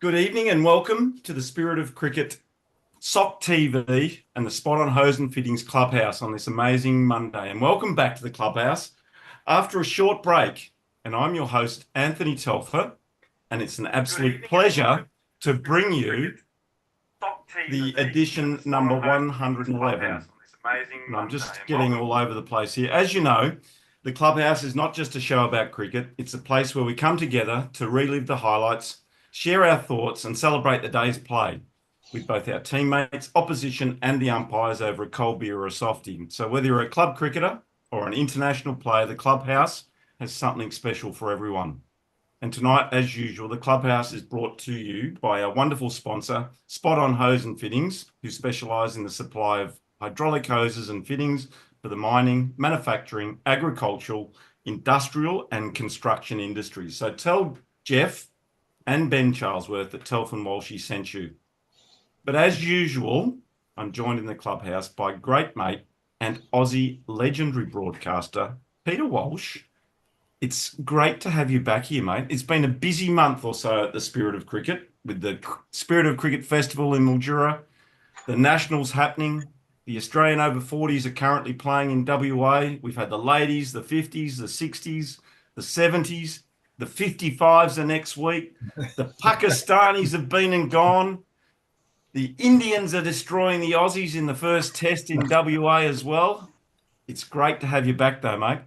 Good evening and welcome to the Spirit of Cricket Sock TV and the Spot on Hose and Fittings Clubhouse on this amazing Monday. And welcome back to the Clubhouse after a short break. And I'm your host, Anthony Telfer, and it's an absolute pleasure to bring you the edition number 111. And I'm just getting all over the place here. As you know, the Clubhouse is not just a show about cricket. It's a place where we come together to relive the highlights, share our thoughts and celebrate the day's play with both our teammates, opposition and the umpires over a cold beer or a softie. So whether you're a club cricketer or an international player, the Clubhouse has something special for everyone. And tonight, as usual, the Clubhouse is brought to you by our wonderful sponsor, Spot On Hose and Fittings, who specialise in the supply of hydraulic hoses and fittings for the mining, manufacturing, agricultural, industrial and construction industries. So tell Jeff and Ben Charlesworth that Telf and Walshy sent you. But as usual, I'm joined in the Clubhouse by great mate and Aussie legendary broadcaster, Peter Walsh. It's great to have you back here, mate. It's been a busy month or so at the Spirit of Cricket with the Spirit of Cricket Festival in Mildura, the Nationals happening, the Australian over 40s are currently playing in WA. We've had the ladies, the 50s, the 60s, the 70s, the 55s are next week. The Pakistanis have been and gone. The Indians are destroying the Aussies in the first test in WA as well. It's great to have you back though, mate.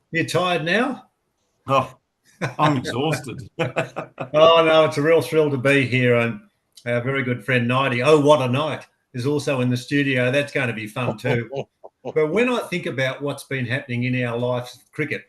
You tired now? Oh, I'm exhausted. Oh, no, it's a real thrill to be here. And our very good friend, Nighty, oh, what a night, is also in the studio. That's going to be fun too. But when I think about what's been happening in our lives of cricket,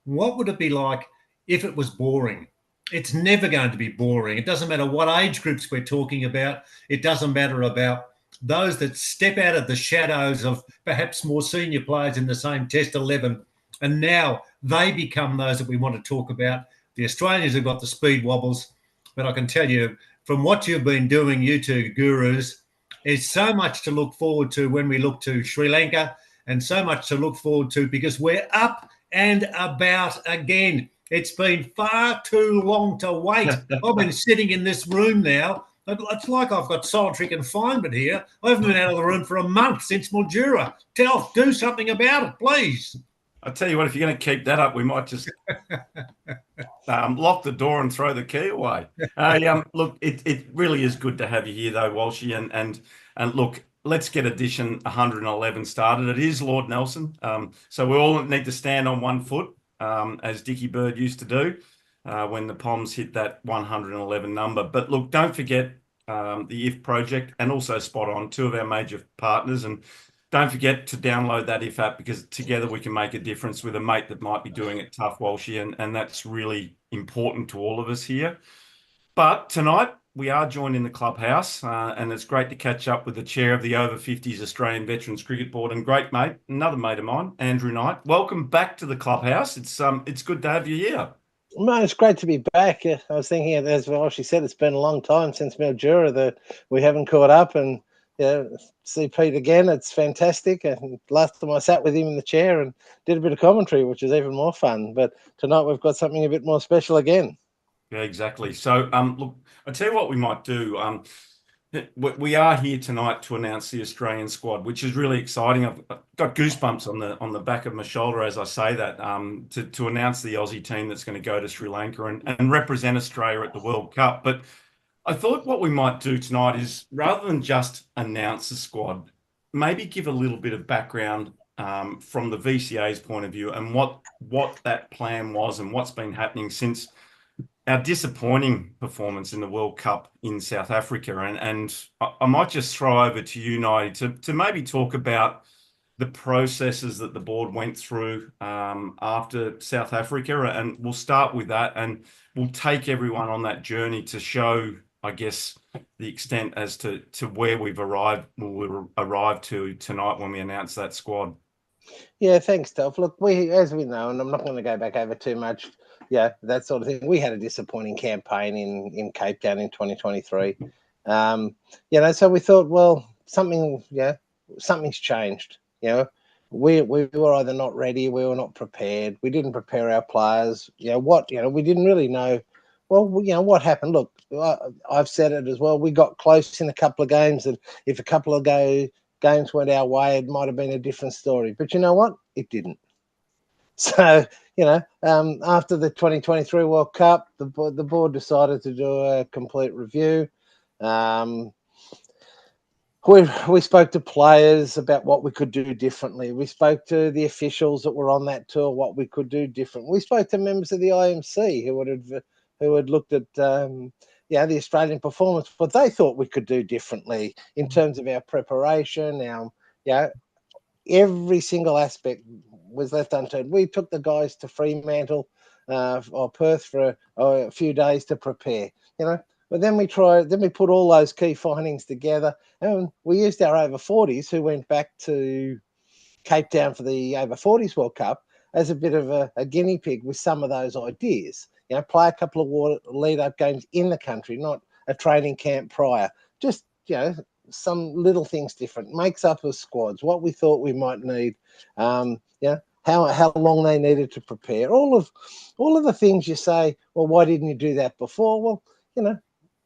what would it be like if it was boring? It's never going to be boring. It doesn't matter what age groups we're talking about. It doesn't matter about those that step out of the shadows of perhaps more senior players in the same Test 11. And now they become those that we want to talk about. The Australians have got the speed wobbles. But I can tell you, from what you've been doing, you two gurus, there's so much to look forward to when we look to Sri Lanka and so much to look forward to because we're up and about again. It's been far too long to wait. I've been sitting in this room now. It's like I've got solitary confinement here. I haven't been out of the room for a month since Mildura. Telf, do something about it, please. I tell you what, if you're going to keep that up, we might just lock the door and throw the key away. Look, it really is good to have you here, though, Walshy. And look, let's get edition 111 started. It is Lord Nelson, so we all need to stand on one foot, as Dickie Bird used to do when the Poms hit that 111 number. But look, don't forget the IF project and also Spot On, two of our major partners, and don't forget to download that IF app because together we can make a difference with a mate that might be doing it tough, Walshy, and that's really important to all of us here. But tonight we are joined in the Clubhouse and it's great to catch up with the chair of the Over 50s Australian Veterans Cricket Board and great mate, another mate of mine, Andrew Knight. Welcome back to the Clubhouse. It's good to have you here. Man, it's great to be back. I was thinking, as Walshy said, it's been a long time since Mildura that we haven't caught up and see Pete again. It's fantastic. And last time I sat with him in the chair and did a bit of commentary, which is even more fun. But tonight we've got something a bit more special again. Yeah, exactly. So, look, I'll tell you what we might do. We are here tonight to announce the Australian squad, which is really exciting. I've got goosebumps on the back of my shoulder as I say that, to announce the Aussie team that's going to go to Sri Lanka and represent Australia at the World Cup. But I thought what we might do tonight is, rather than just announce the squad, maybe give a little bit of background from the VCA's point of view and what that plan was and what's been happening since our disappointing performance in the World Cup in South Africa. And I might just throw over to you, Nighty, to maybe talk about the processes that the board went through after South Africa. And we'll start with that and we'll take everyone on that journey to show, I guess, the extent as to where we've arrived to tonight when we announce that squad. Yeah, thanks, Telf. Look, as we know, and I'm not going to go back over too much, that sort of thing. We had a disappointing campaign in Cape Town in 2023. So we thought, well, something's changed. We were either not ready, we were not prepared, we didn't prepare our players. We didn't really know well, you know, what happened? Look, I've said it as well. We got close in a couple of games, and if a couple of games went our way, it might have been a different story. But you know what? It didn't. So, you know, after the 2023 World Cup, the board decided to do a complete review. We spoke to players about what we could do differently. We spoke to the officials that were on that tour, what we could do different. We spoke to members of the IMC who had looked at the Australian performance, what they thought we could do differently in terms of our preparation. Every single aspect was left unturned. We took the guys to Fremantle or Perth for a few days to prepare. You know. But then we put all those key findings together, and we used our over 40s who went back to Cape Town for the over 40s World Cup as a bit of a guinea pig with some of those ideas. You know, play a couple of lead-up games in the country, not a training camp prior. Just, you know, some little things different. Makes up of squads, what we thought we might need. How long they needed to prepare. All of the things you say, well, why didn't you do that before? Well, you know,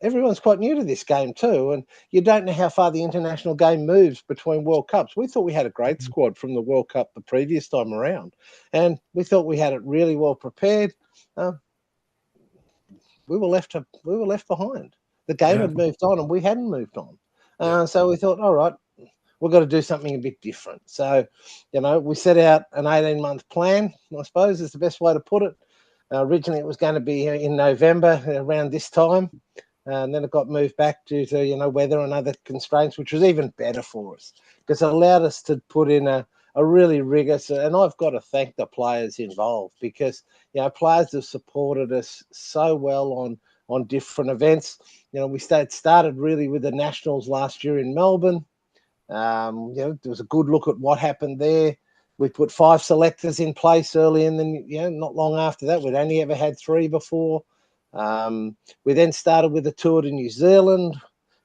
everyone's quite new to this game too, and you don't know how far the international game moves between World Cups. We thought we had a great squad from the World Cup the previous time around, and we thought we had it really well prepared. We were left behind. The game had moved on, and we hadn't moved on. So we thought, all right, we've got to do something a bit different. So, you know, we set out an 18-month plan, I suppose is the best way to put it. Originally, it was going to be in November around this time. And then it got moved back due to, you know, weather and other constraints, which was even better for us because it allowed us to put in a really rigorous, and I've got to thank the players involved because, you know, players have supported us so well on different events. You know, we started really with the Nationals last year in Melbourne. You know, there was a good look at what happened there. We put 5 selectors in place early, and then, you know, not long after that, we'd only ever had 3 before. We then started with a tour to New Zealand,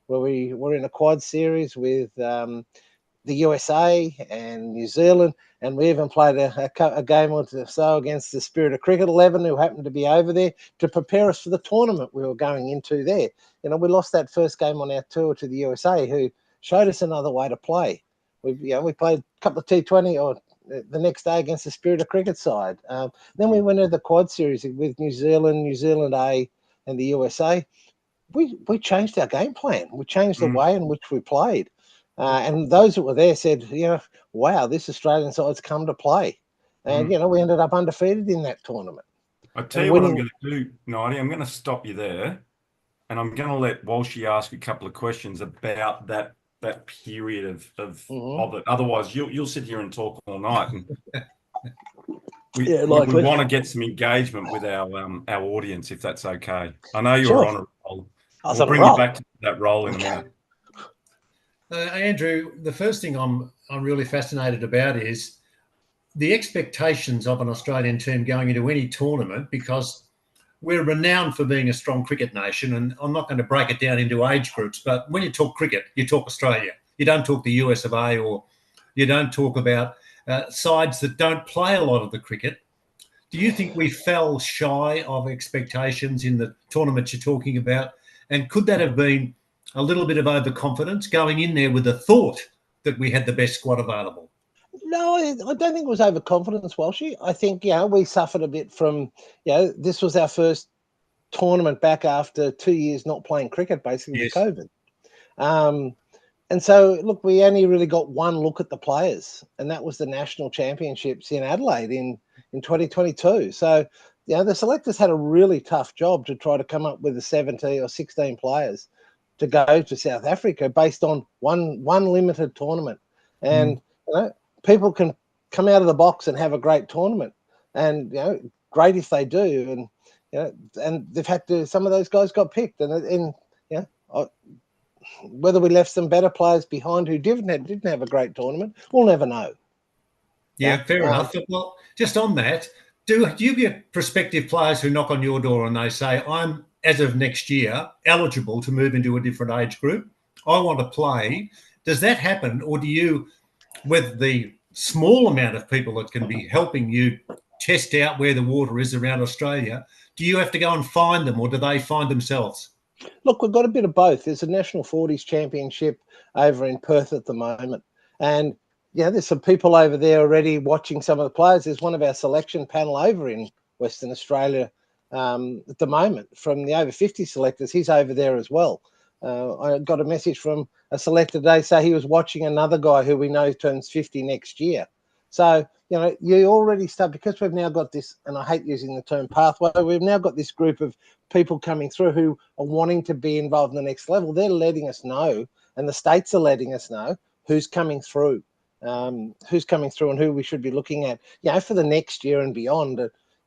where we were in a quad series with the USA and New Zealand, and we even played a game or so against the Spirit of Cricket 11, who happened to be over there to prepare us for the tournament we were going into there. You know, we lost that first game on our tour to the USA, who showed us another way to play. We played a couple of T20 or the next day against the Spirit of Cricket side. Then we went into the quad series with New Zealand A, and the USA. We changed our game plan. We changed the way in which we played. And those that were there said, you know, wow, this Australian side's come to play. And, you know, we ended up undefeated in that tournament. I tell you what I'm going to do, Nighty. I'm going to stop you there, and I'm going to let Walshy ask a couple of questions about that period of it. Otherwise, you'll sit here and talk all night. And we want to get some engagement with our audience, if that's okay. I know you're on a roll. I'll bring you back to that role in a minute. Andrew, the first thing I'm really fascinated about is the expectations of an Australian team going into any tournament, because we're renowned for being a strong cricket nation, and I'm not going to break it down into age groups, but when you talk cricket, you talk Australia. You don't talk the US of A, or you don't talk about sides that don't play a lot of the cricket. Do you think we fell shy of expectations in the tournaments you're talking about? And could that have been a little bit of overconfidence going in there with the thought that we had the best squad available? No, I don't think it was overconfidence, Walshy. I think, you know, we suffered a bit from, you know, this was our first tournament back after 2 years not playing cricket, basically, with COVID. And so, look, we only really got one look at the players, and that was the national championships in Adelaide in 2022. So, you know, the selectors had a really tough job to try to come up with the 17 or 16 players to go to South Africa based on one limited tournament. And, you know, people can come out of the box and have a great tournament, and, you know, great if they do. And, you know, and they've had to, some of those guys got picked, and you know, whether we left some better players behind who didn't have a great tournament, we'll never know. Yeah, fair enough. Well, just on that, do you get prospective players who knock on your door and they say, I'm, as of next year, eligible to move into a different age group? I want to play. Does that happen? Or do you, with the small amount of people that can be helping you test out where the water is around Australia? Do you have to go and find them, or do they find themselves? Look, we've got a bit of both. There's a National 40s Championship over in Perth at the moment. And, there's some people over there already watching some of the players. There's one of our selection panel over in Western Australia at the moment from the over 50 selectors. He's over there as well. I got a message from a selector today say he was watching another guy who we know turns 50 next year. So, you already start, because we've now got this, and I hate using the term pathway, we've now got this group of people coming through who are wanting to be involved in the next level. They're letting us know, and the states are letting us know who's coming through and who we should be looking at, for the next year and beyond.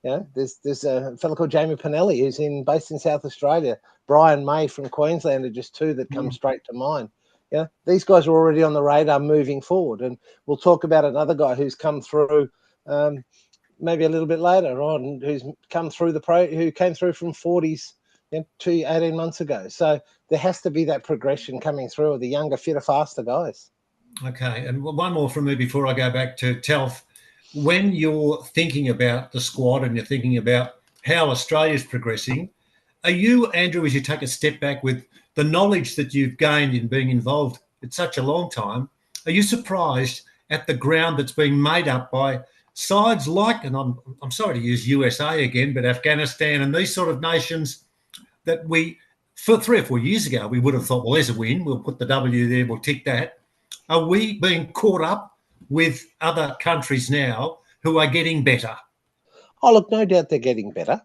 There's a fellow called Jamie Pinelli who's based in South Australia. Brian May from Queensland are just two that come straight to mind. These guys are already on the radar moving forward, and we'll talk about another guy who's come through maybe a little bit later on, who's come through who came through from 40s 18 months ago. So there has to be that progression coming through of the younger, fitter, faster guys. Okay, and one more from me before I go back to Telf. When you're thinking about the squad and you're thinking about how Australia's progressing, are you, Andrew, as you take a step back with the knowledge that you've gained in being involved in such a long time, are you surprised at the ground that's being made up by sides like, and I'm sorry to use USA again, but Afghanistan and these sort of nations that for 3 or 4 years ago, we would have thought, well, there's a win, we'll put the W there, we'll tick that. Are we being caught up with other countries now who are getting better? Oh, look, no doubt they're getting better.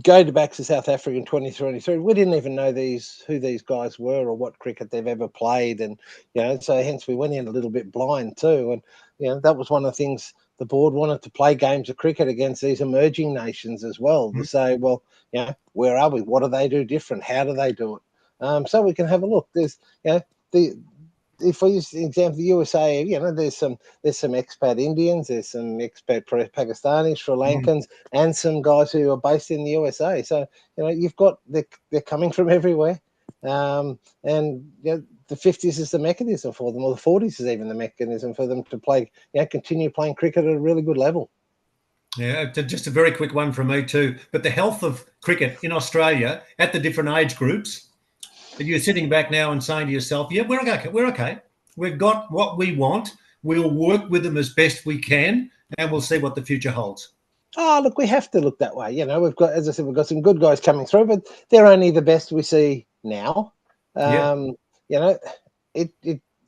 Go back to South Africa in 2023, we didn't even know who these guys were or what cricket they've ever played, and so hence we went in a little bit blind too. And that was one of the things the board wanted, to play games of cricket against these emerging nations as well, to say, well, where are we? What do they do different? How do they do it? So we can have a look. There's if we use the example of the USA, there's some expat Indians, there's some expat Pakistanis, Sri Lankans, and some guys who are based in the USA. So you've got they're coming from everywhere, and the 50s is the mechanism for them, or the 40s is even the mechanism for them to play, continue playing cricket at a really good level. Yeah, just a very quick one from me too. But the health of cricket in Australia at the different age groups. You're sitting back now and saying to yourself, yeah, we're okay. We've got what we want. We'll work with them as best we can, and we'll see what the future holds. Oh, look, we have to look that way. We've got, as I said, we've got some good guys coming through, but they're only the best we see now. The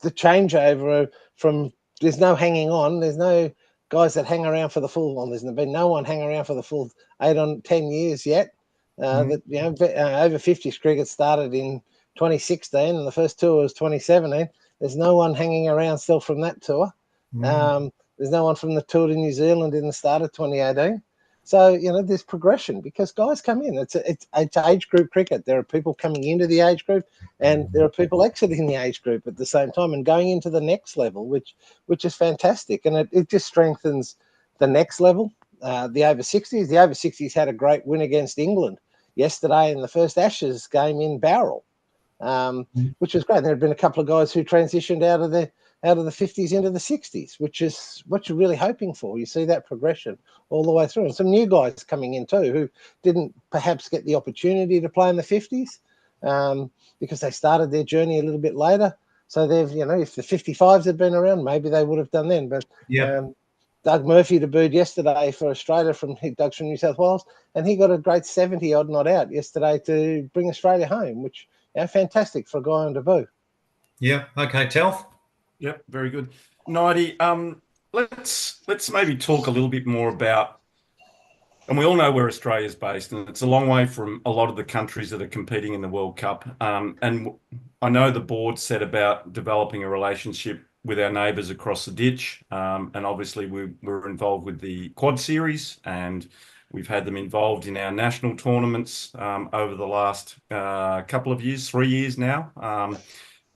changeover from, there's no hanging on. There's no guys that hang around for the full one. There's been no one hanging around for the full 8 or 10 years yet. Over 50s cricket started in 2016, and the first tour was 2017. There's no one hanging around still from that tour. There's no one from the tour to New Zealand in the start of 2018. So there's progression because guys come in. It's age group cricket. There are people coming into the age group, and there are people exiting the age group at the same time and going into the next level, which is fantastic, and it just strengthens the next level. The over 60s. The over 60s had a great win against England yesterday in the first Ashes game in Bowral, which was great. There had been a couple of guys who transitioned out of the 50s into the 60s, which is what you're really hoping for. You see that progression all the way through, and some new guys coming in too who didn't perhaps get the opportunity to play in the 50s because they started their journey a little bit later. So they've, if the 55s had been around, maybe they would have done then. But Doug Murphy debuted yesterday for Australia Doug's from New South Wales, and he got a great 70 odd not out yesterday to bring Australia home, which fantastic for a guy on debut. Yeah. Okay, Telf. Yep, very good. Nighty, let's maybe talk a little bit more about, and we all know where Australia's based, and it's a long way from a lot of the countries that are competing in the World Cup. And I know the board set about developing a relationship with our neighbours across the ditch, and obviously we're involved with the Quad Series, and we've had them involved in our national tournaments over the last couple of years, 3 years now.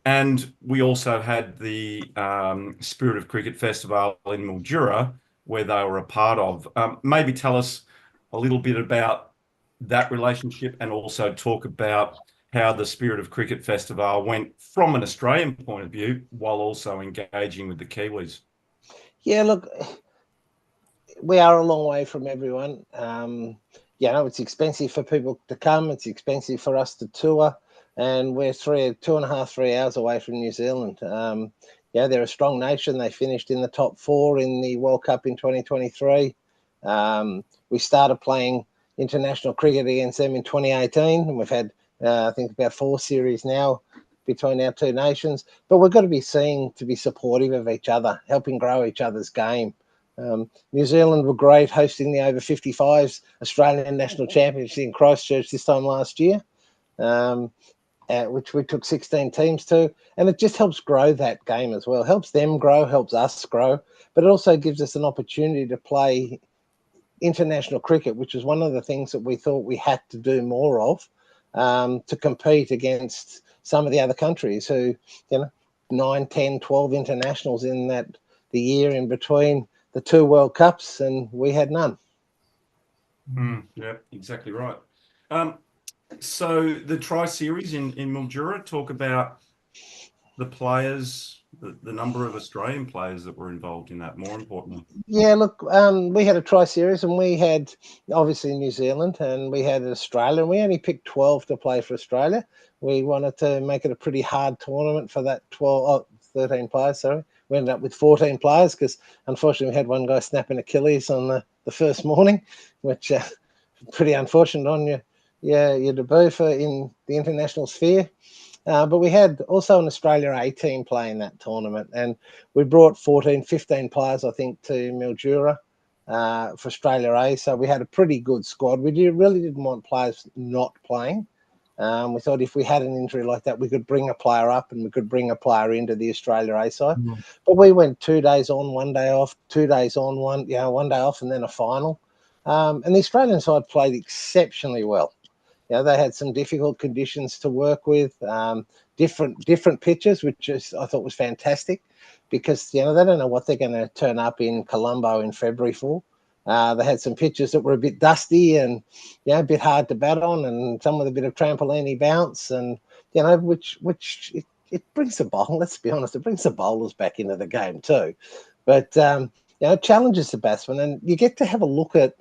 And we also had the Spirit of Cricket Festival in Mildura, where they were a part of. Maybe tell us a little bit about that relationship, and also talk about how the Spirit of Cricket Festival went from an Australian point of view while also engaging with the Kiwis. Yeah, look, we are a long way from everyone. It's expensive for people to come. It's expensive for us to tour, and we're 2.5, 3 hours away from New Zealand. They're a strong nation. They finished in the top 4 in the World Cup in 2023. We started playing international cricket against them in 2018, and we've had, I think, about 4 series now between our two nations. But we've got to be seen to be supportive of each other, helping grow each other's game. New Zealand were great hosting the over 55s Australian National Championship in Christchurch this time last year, which we took 16 teams to. And it just helps grow that game as well. Helps them grow, helps us grow. But it also gives us an opportunity to play international cricket, which is one of the things that we thought we had to do more of, to compete against some of the other countries who, 9, 10, 12 internationals in the year in between the 2 World Cups, and we had none. Yeah, exactly right. So the Tri-Series in Mildura, talk about the players, the number of Australian players that were involved in that, more importantly. Yeah, look, we had a Tri-Series, and we had, obviously, New Zealand, and we had Australia, and we only picked 12 to play for Australia. We wanted to make it a pretty hard tournament for that 13 players, sorry. We ended up with 14 players because, unfortunately, we had one guy snap an Achilles on the first morning, which pretty unfortunate on your debut in the international sphere. But we had also an Australia A team playing that tournament, and we brought 14, 15 players, I think, to Mildura for Australia A. So we had a pretty good squad. We really didn't want players not playing. We thought if we had an injury like that, we could bring a player up and we could bring a player into the Australia A side. But we went 2 days on, 1 day off, 2 days on, 1 day off, and then a final. And the Australian side played exceptionally well. They had some difficult conditions to work with, different pitches, which I thought was fantastic, because they don't know what they're going to turn up in Colombo in February for. They had some pitches that were a bit dusty and a bit hard to bat on, and some with a bit of trampoline bounce, and which it brings the bowl. Let's be honest, it brings the bowlers back into the game too. But it challenges the batsmen, and you get to have a look at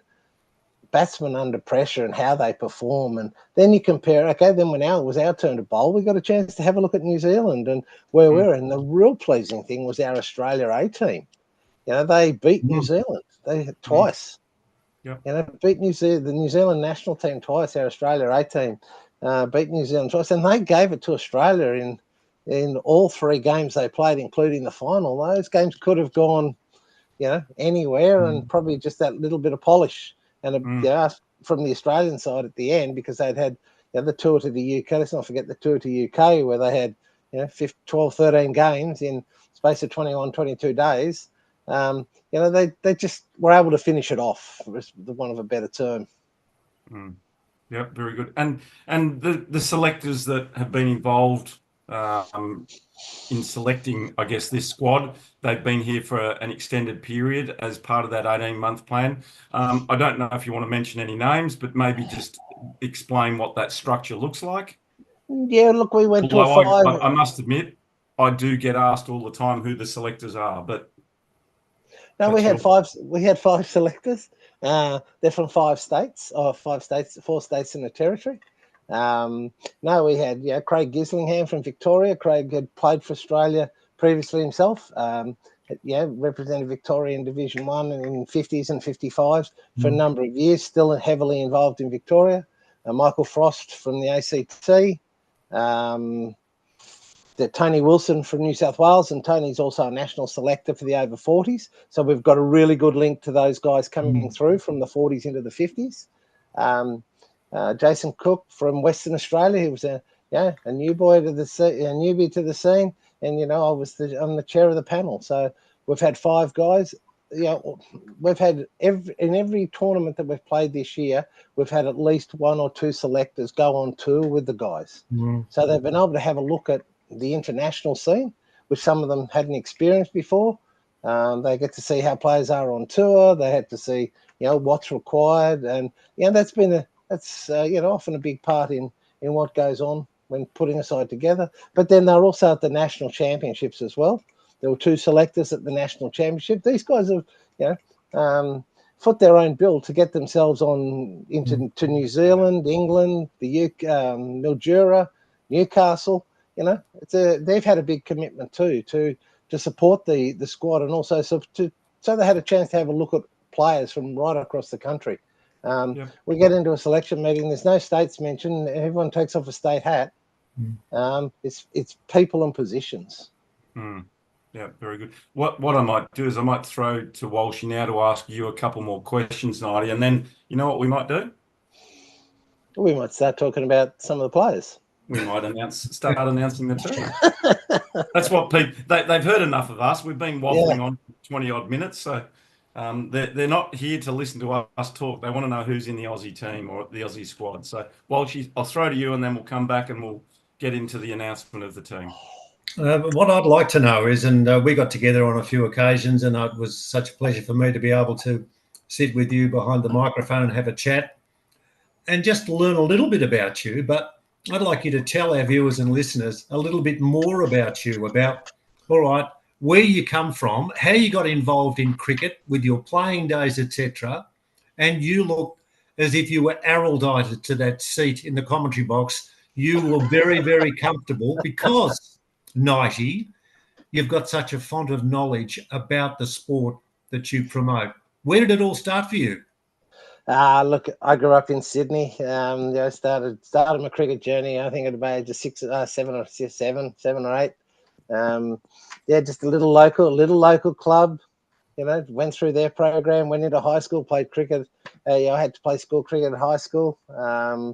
batsmen under pressure and how they perform, and then you compare. Okay, then when it was our turn to bowl, we got a chance to have a look at New Zealand and where we're. And the real pleasing thing was our Australia A team. They beat New Zealand. They twice. Beat the New Zealand national team twice. Our Australia A team beat New Zealand twice, and they gave it to Australia in all 3 games they played, including the final. Those games could have gone, anywhere, and probably just that little bit of polish. And from the Australian side at the end, because they'd had the tour to the UK. Let's not forget the tour to UK, where they had 12, 13 games in space of 21, 22 days. They just were able to finish it off, for want of a better term. Yeah, very good. And the selectors that have been involved in selecting, I guess, this squad, they've been here for an extended period as part of that 18-month plan. I don't know if you want to mention any names, but maybe just explain what that structure looks like. Yeah, look, we went to a 5. I must admit, I do get asked all the time who the selectors are, but no, we had 5. We had 5 selectors. They're from 4 states in the territory. No, we had Craig Gislingham from Victoria. Craig had played for Australia previously himself. Represented Victoria in Division 1 in 50s and 55s for a number of years, still heavily involved in Victoria. Michael Frost from the ACT. Tony Wilson from New South Wales, and Tony's also a national selector for the over 40s. So we've got a really good link to those guys coming through from the 40s into the 50s. Jason Cook from Western Australia, who was a newbie to the scene, and I'm the chair of the panel. So we've had 5 guys. We've had in every tournament that we've played this year, we've had at least 1 or 2 selectors go on tour with the guys. So they've been able to have a look at the international scene, which some of them hadn't experienced before. They get to see how players are on tour. They had to see, what's required, and that's often a big part in what goes on when putting a side together. But then they're also at the national championships as well. There were 2 selectors at the national championship. These guys have, foot their own bill to get themselves on into New Zealand, England, the UK, Mildura, Newcastle. You know, they've had a big commitment too to support the squad, and also so they had a chance to have a look at players from right across the country. We get into a selection meeting. There's no states mentioned. Everyone takes off a state hat. It's people and positions. Yeah, very good. What I might do is I might throw to Walshy now to ask you a couple more questions, Nighty, and then you know what we might do? We might start talking about some of the players. We might start announcing the team. That's what people they've heard enough of us. We've been waffling on 20 odd minutes, so they're not here to listen to us talk. They want to know who's in the Aussie team or the Aussie squad. So Walshy, I'll throw to you, and then we'll come back and we'll get into the announcement of the team. What I'd like to know is, and we got together on a few occasions, and it was such a pleasure for me to be able to sit with you behind the microphone and have a chat and just learn a little bit about you. But I'd like you to tell our viewers and listeners a little bit more about you, about, all right, where you come from, how you got involved in cricket with your playing days, etc. And you look as if you were arrowdited to that seat in the commentary box. You were very, very comfortable because, Nighty, you've got such a font of knowledge about the sport that you promote. Where did it all start for you? Look, I grew up in Sydney. Started my cricket journey, I think, at about age of seven or eight. Just a little local club. You know, went through their program, went into high school, played cricket. I had to play school cricket at high school. I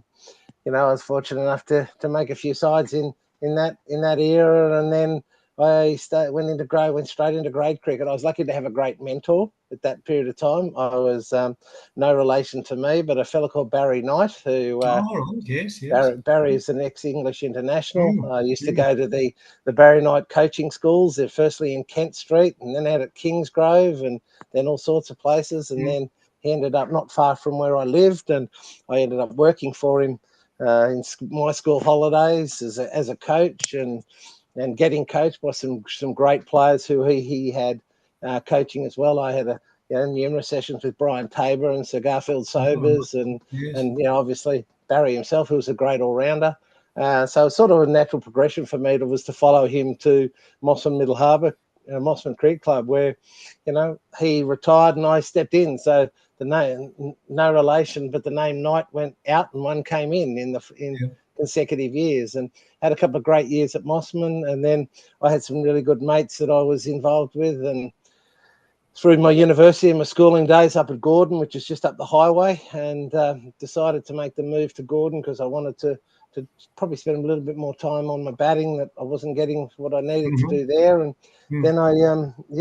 was fortunate enough to make a few sides in that era, and then I went straight into grade cricket. I was lucky to have a great mentor at that period of time. I was no relation to me, but a fellow called Barry Knight, who yes. Barry is an ex-English international. I used to go to the Barry Knight coaching schools. They're firstly in Kent Street, and then out at Kingsgrove, and then all sorts of places. And then he ended up not far from where I lived, and I ended up working for him in my school holidays as a coach, and getting coached by some great players who he had coaching as well. I had numerous sessions with Brian Tabor and Sir Garfield Sobers, and obviously Barry himself, who was a great all-rounder. So it's sort of a natural progression for me to follow him to Mossman Middle Harbour, Mossman Cricket Club, where he retired and I stepped in. So the name, no relation, but the name Knight went out and one came in consecutive years, and had a couple of great years at Mossman. And then I had some really good mates that I was involved with, and through my university and my schooling days up at Gordon, which is just up the highway, and decided to make the move to Gordon because I wanted to probably spend a little bit more time on my batting, that I wasn't getting what I needed to do there. And then I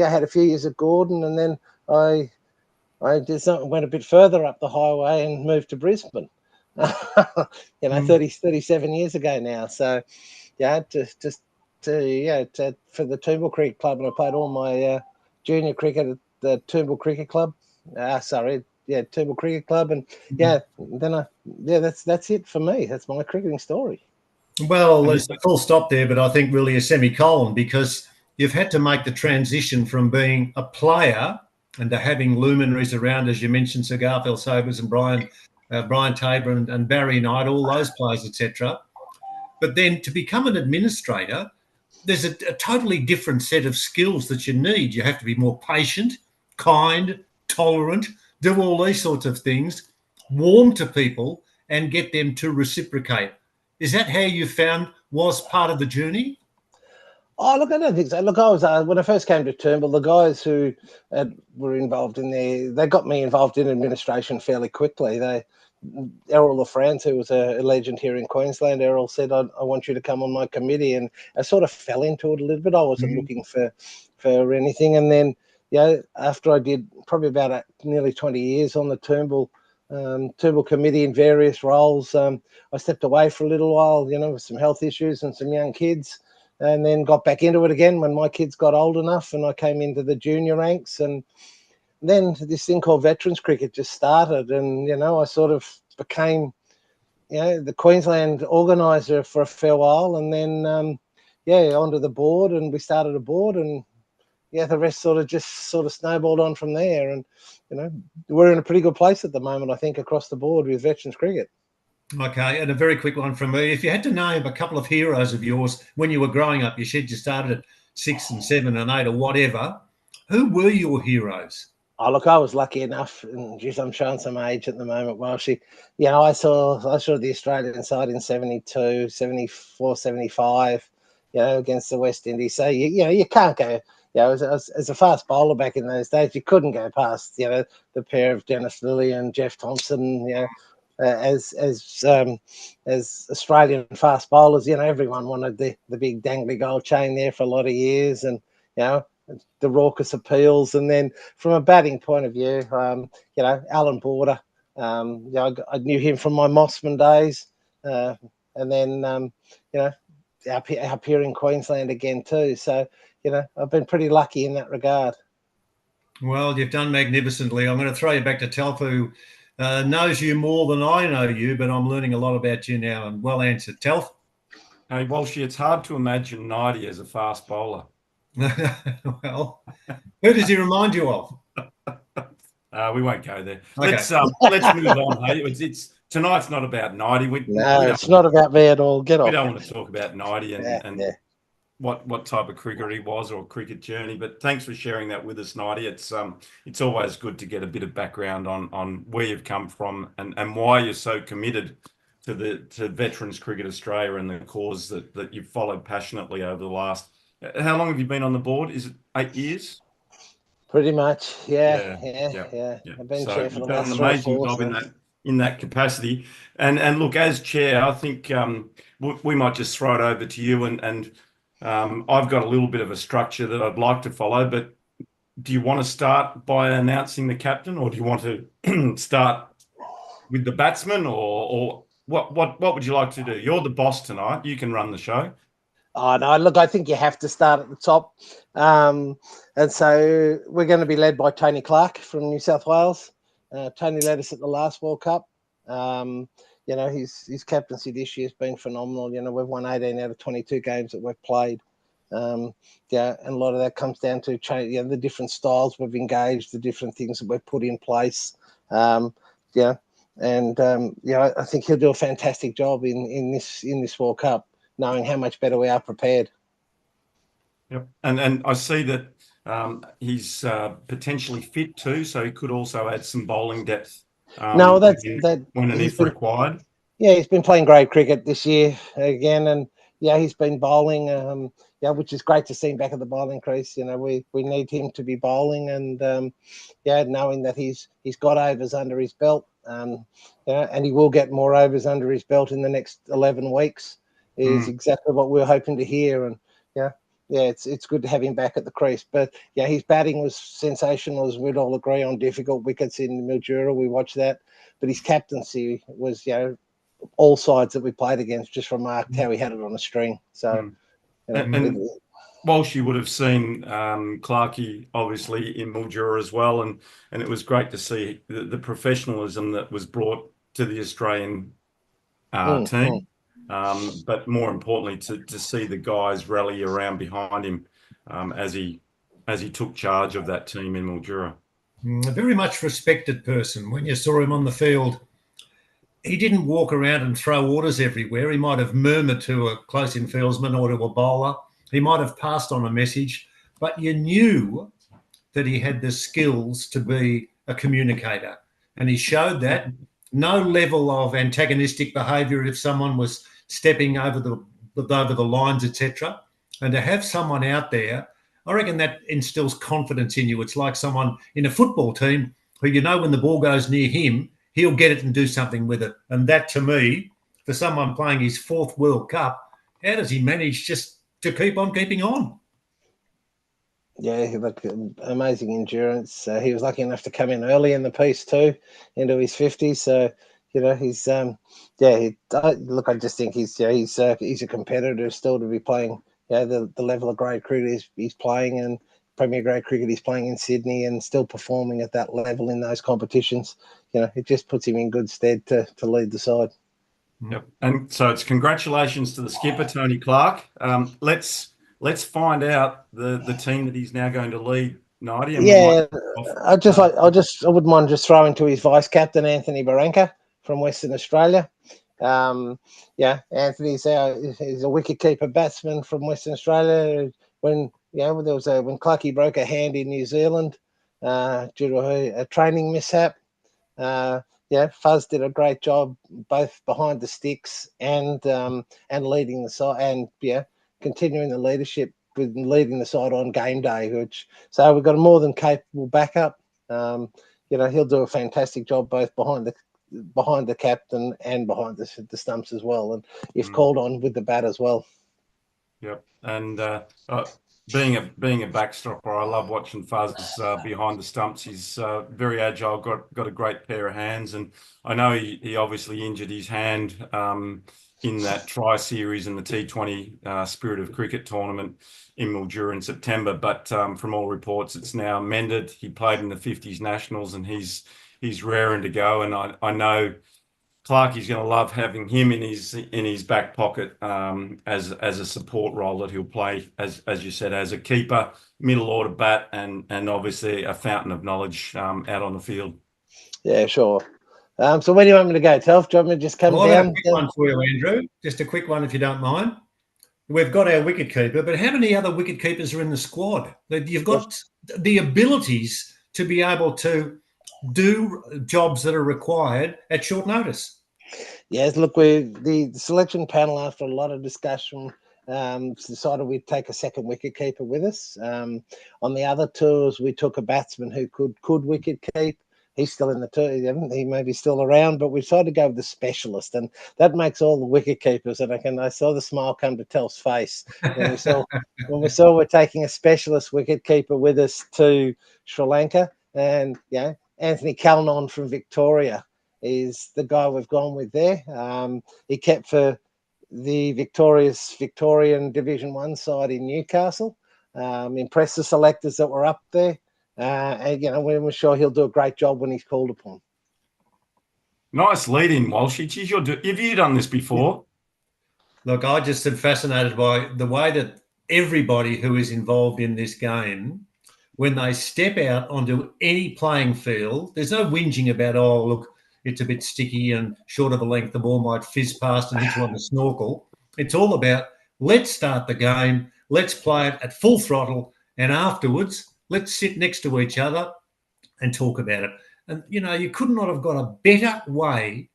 had a few years at Gordon, and then I just went a bit further up the highway and moved to Brisbane. 37 years ago now. So for the Toombul Cricket Club, and I played all my junior cricket at the Toombul Cricket Club. Toombul Cricket Club, and that's it for me. That's my cricketing story. Well, there's a full stop there, but I think really a semicolon, because you've had to make the transition from being a player and to having luminaries around, as you mentioned, Sir Garfield Sobers and Brian Tabor and Barry Knight, all those players, etc. But then to become an administrator, there's a totally different set of skills that you need. You have to be more patient, kind, tolerant, do all these sorts of things, warm to people, and get them to reciprocate. Is that how you found was part of the journey? Oh, look, I don't think so. Look, I was when I first came to Toombul, the guys who were involved in there, they got me involved in administration fairly quickly. Errol LaFrance, who was a legend here in Queensland, Errol said, I want you to come on my committee, and I sort of fell into it a little bit. I wasn't looking for anything, and then after I did probably about nearly 20 years on the Toombul committee in various roles, I stepped away for a little while, with some health issues and some young kids. And then got back into it again when my kids got old enough, and I came into the junior ranks. And then this thing called veterans cricket just started, and I sort of became the Queensland organizer for a fair while, and then onto the board, and we started a board, and the rest sort of snowballed on from there. And, we're in a pretty good place at the moment, I think, across the board with veterans cricket. Okay, and a very quick one from me. If you had to name a couple of heroes of yours when you were growing up, you said you started at 6 and 7 and 8 or whatever, who were your heroes? Oh, look, I was lucky enough, and geez, I'm showing some age at the moment, Walshy. I saw the Australian side in 72, 74, 75, against the West Indies. So, you can't go, as a fast bowler back in those days, you couldn't go past, the pair of Dennis Lilly and Jeff Thompson, as Australian fast bowlers. Everyone wanted the big dangly gold chain there for a lot of years, and, the raucous appeals. And then from a batting point of view, Alan Border, I knew him from my Mossman days, and then up here in Queensland again too. So I've been pretty lucky in that regard. Well, you've done magnificently. I'm going to throw you back to Telf, who knows you more than I know you, but I'm learning a lot about you now. And well answered, Telf. Hey, Walshy, it's hard to imagine 90 as a fast bowler. Well, who does he remind you of? We won't go there. Okay. Let's move on. Hey, it's tonight's not about 90. It's not about me at all. Get off. We don't want to talk about 90 and what type of cricketer he was or cricket journey. But thanks for sharing that with us, 90. It's always good to get a bit of background on where you've come from and why you're so committed to Veterans Cricket Australia and the cause that you've followed passionately over the last. How long have you been on the board? Is it 8 years? Pretty much, yeah. I've been chair for the last 3 or 4. Amazing job in that capacity. And look, as chair, I think we might just throw it over to you. And I've got a little bit of a structure that I'd like to follow. But do you want to start by announcing the captain, or do you want to start with the batsman, or what would you like to do? You're the boss tonight. You can run the show. Oh, no, look, I think you have to start at the top. And so we're going to be led by Tony Clark from New South Wales. Tony led us at the last World Cup. His captaincy this year has been phenomenal. We've won 18 out of 22 games that we've played. And a lot of that comes down to the different styles we've engaged, the different things that we've put in place. I think he'll do a fantastic job in this World Cup, knowing how much better we are prepared. Yep. And I see that he's potentially fit too, so he could also add some bowling depth when and if required. Yeah, he's been playing grade cricket this year again, and he's been bowling, which is great to see him back at the bowling crease. We need him to be bowling, and knowing that he's got overs under his belt, and he will get more overs under his belt in the next 11 weeks. Is exactly what we were hoping to hear. And it's good to have him back at the crease. But his batting was sensational, as we'd all agree, on difficult wickets in Mildura. We watched that, but his captaincy was all sides that we played against just remarked how he had it on a string. So and Walsh, you would have seen Clarkey obviously in Mildura as well, and it was great to see the professionalism that was brought to the Australian team. But more importantly, to see the guys rally around behind him as he took charge of that team in Mildura. A very much respected person. When you saw him on the field, he didn't walk around and throw orders everywhere. He might have murmured to a close infieldsman or to a bowler. He might have passed on a message, but you knew that he had the skills to be a communicator, and he showed that. No level of antagonistic behaviour if someone was stepping over the lines, etc. And to have someone out there, I reckon that instills confidence in you. It's like someone in a football team who, when the ball goes near him, he'll get it and do something with it. And that, to me, for someone playing his 4th World Cup, how does he manage just to keep on keeping on? Yeah, amazing endurance. He was lucky enough to come in early in the piece too, into his 50s. So, he's I just think he's a competitor still to be playing. The level of grade cricket he's playing, and Premier grade cricket he's playing in Sydney, and still performing at that level in those competitions. It just puts him in good stead to lead the side. Yep. And so it's congratulations to the skipper, Tony Clark. Let's let's find out the team that he's now going to lead, Nighty, and we might Yeah, I wouldn't mind just throwing to his vice captain Anthony Barranca from Western Australia. Yeah, Anthony's he's a wicket keeper batsman from Western Australia. When when Clucky broke a hand in New Zealand due to a training mishap. Fuzz did a great job both behind the sticks and leading the side, and continuing the leadership with leading the side on game day. So we've got a more than capable backup. He'll do a fantastic job both behind the captain and behind the stumps as well, and if called on with the bat as well. Yep, and being a backstopper, I love watching Fuzz behind the stumps. He's very agile, got a great pair of hands, and I know he obviously injured his hand in that tri-series in the T20 Spirit of Cricket tournament in Mildura in September. But from all reports, it's now mended. He played in the 50s Nationals, and he's raring to go. And I know Clarkie's going to love having him in his back pocket as a support role that he'll play, as you said, as a keeper, middle order bat, and obviously a fountain of knowledge out on the field. Yeah, sure. So where do you want me to go, Telf? Do you want me to just come down? I've got a quick one for you, Andrew. Just a quick one, if you don't mind. We've got our wicket keeper, but how many other wicket keepers are in the squad? You've got the abilities to be able to do jobs that are required at short notice. Yes, look, the selection panel, after a lot of discussion, decided we'd take a second wicket keeper with us. On the other tours, we took a batsman who could wicket keep. He's still in the tour. He may be still around, but we decided to go with the specialist, and that makes all the wicket keepers. And I saw the smile come to Telf's face when we saw we're taking a specialist wicket keeper with us to Sri Lanka, and Anthony Calnon from Victoria is the guy we've gone with there. He kept for the Victorian Division 1 side in Newcastle. Impressed the selectors that were up there. And we're sure he'll do a great job when he's called upon. Nice lead in, Walshy. Geez, have you done this before? Look, I just am fascinated by the way that everybody who is involved in this game, when they step out onto any playing field, there's no whinging about, oh, look, it's a bit sticky and short of a length, the ball might fizz past and hit you on the snorkel. It's all about, let's start the game, let's play it at full throttle, and afterwards, let's sit next to each other and talk about it. And, you could not have got a better way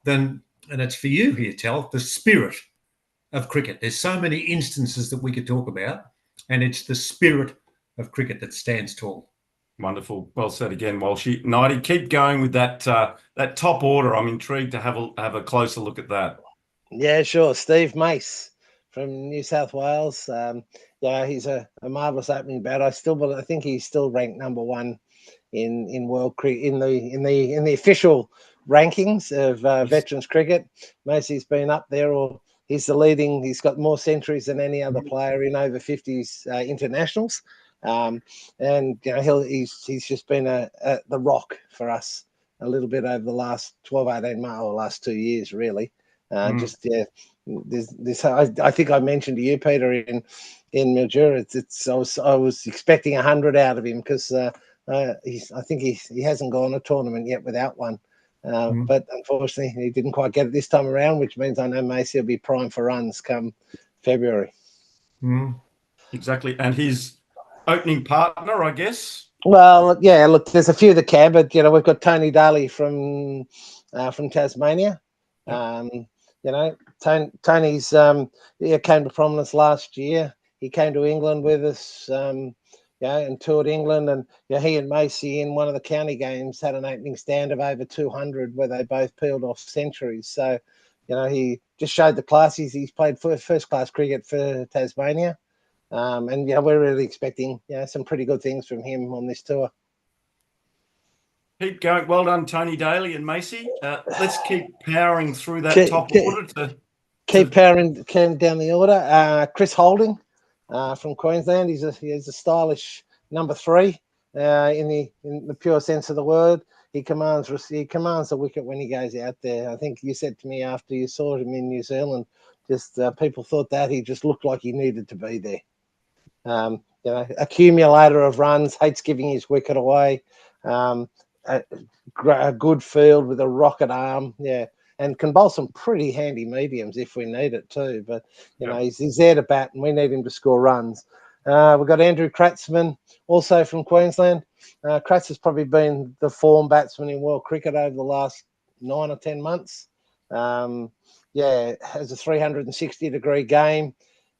than, and it's for you here, Telf, the spirit of cricket. There's so many instances that we could talk about, and it's the spirit of cricket that stands tall. Wonderful. Well said again, Walshy. Nighty, keep going with that top order. I'm intrigued to have a closer look at that. Yeah, sure. Steve Mace from New South Wales. He's a marvellous opening bat. I think he's still ranked number one in world cricket in the official rankings of veterans cricket. Macy's been up there, or he's the leading. He's got more centuries than any other player in over 50s internationals. And he's just been the rock for us a little bit over the last 12, 18 months, or last 2 years, really. I think I mentioned to you, Peter, in Mildura, I was expecting 100 out of him, because I think he hasn't gone a tournament yet without one. But unfortunately, he didn't quite get it this time around, which means I know Macy will be prime for runs come February. Exactly. And his opening partner, I guess? Well, yeah, look, there's a few that can, but, we've got Tony Daly from Tasmania. Tony's came to prominence last year. He came to England with us, and toured England, and he and Macy in one of the county games had an opening stand of over 200, where they both peeled off centuries. So, he just showed the class. He's played first class cricket for Tasmania, and we're really expecting some pretty good things from him on this tour. Keep going. Well done, Tony Daly and Macy. Let's keep powering through that top order. Keep powering down the order. Chris Holding from Queensland. He's a stylish number 3 in the pure sense of the word. He commands the wicket when he goes out there. I think you said to me after you saw him in New Zealand, just people thought that he just looked like he needed to be there. Accumulator of runs, hates giving his wicket away. A good field with a rocket arm, and can bowl some pretty handy mediums if we need it too. But he's there to bat, and we need him to score runs. We've got Andrew Kratzman, also from Queensland. Kratz has probably been the form batsman in world cricket over the last 9 or 10 months. Has a 360-degree game.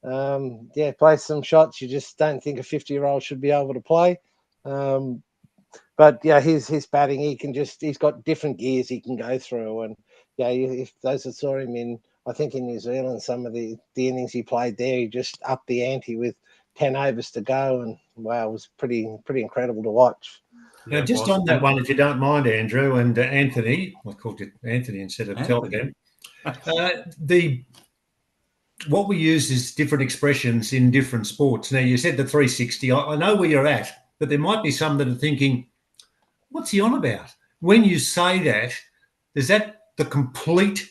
Plays some shots you just don't think a 50-year-old should be able to play. But his batting, he's got different gears he can go through. And if those that saw him in New Zealand, some of the innings he played there, he just upped the ante with 10 overs to go, and wow, it was pretty incredible to watch. Now, just on that one, if you don't mind, Andrew and Anthony, I called you Anthony instead of Telf again. What we use is different expressions in different sports. Now, you said the 360. I know where you're at, but there might be some that are thinking, what's he on about? When you say that, is that the complete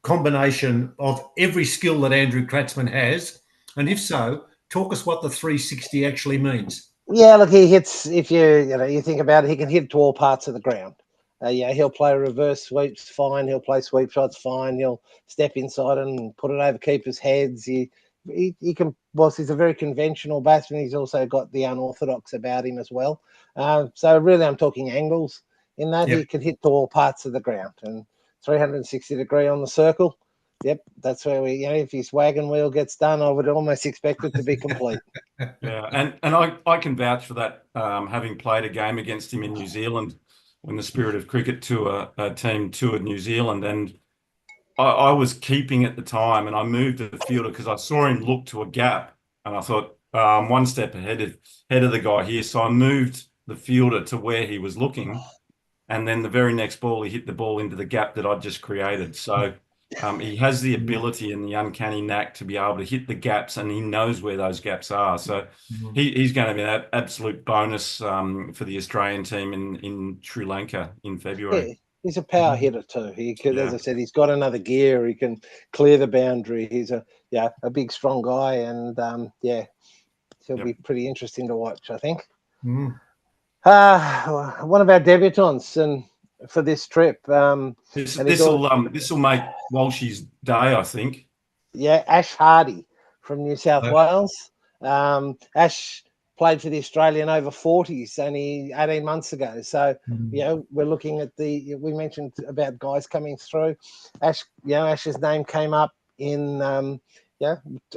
combination of every skill that Andrew Kratzman has? And if so, talk us what the 360 actually means. Yeah, look, he hits, if you think about it, he can hit to all parts of the ground. He'll play reverse sweeps fine. He'll play sweep shots fine. He'll step inside and put it over keepers' heads. He can, whilst he's a very conventional batsman, he's also got the unorthodox about him as well. So really, I'm talking angles in that. He can hit to all parts of the ground, and 360 degree on the circle. Yep, that's where if his wagon wheel gets done, I would almost expect it to be complete. And I can vouch for that, having played a game against him in New Zealand when the Spirit of Cricket tour team toured New Zealand, and I was keeping at the time, and I moved the fielder because I saw him look to a gap, and I thought one step ahead of the guy here, so I moved the fielder to where he was looking, and then the very next ball he hit the ball into the gap that I'd just created. So he has the ability and the uncanny knack to be able to hit the gaps, and he knows where those gaps are. So he's going to be an absolute bonus for the Australian team in Sri Lanka in February. Yeah, he's a power hitter too. As I said, he's got another gear. He can clear the boundary. He's a big, strong guy, and he'll be pretty interesting to watch, I think. One of our debutants and for this trip. This will make Walshy's day, I think. Yeah, Ash Hardy from New South Wales. Ash played for the Australian over 40s only 18 months ago. So, we're looking at we mentioned about guys coming through. Ash, Ash's name came up in,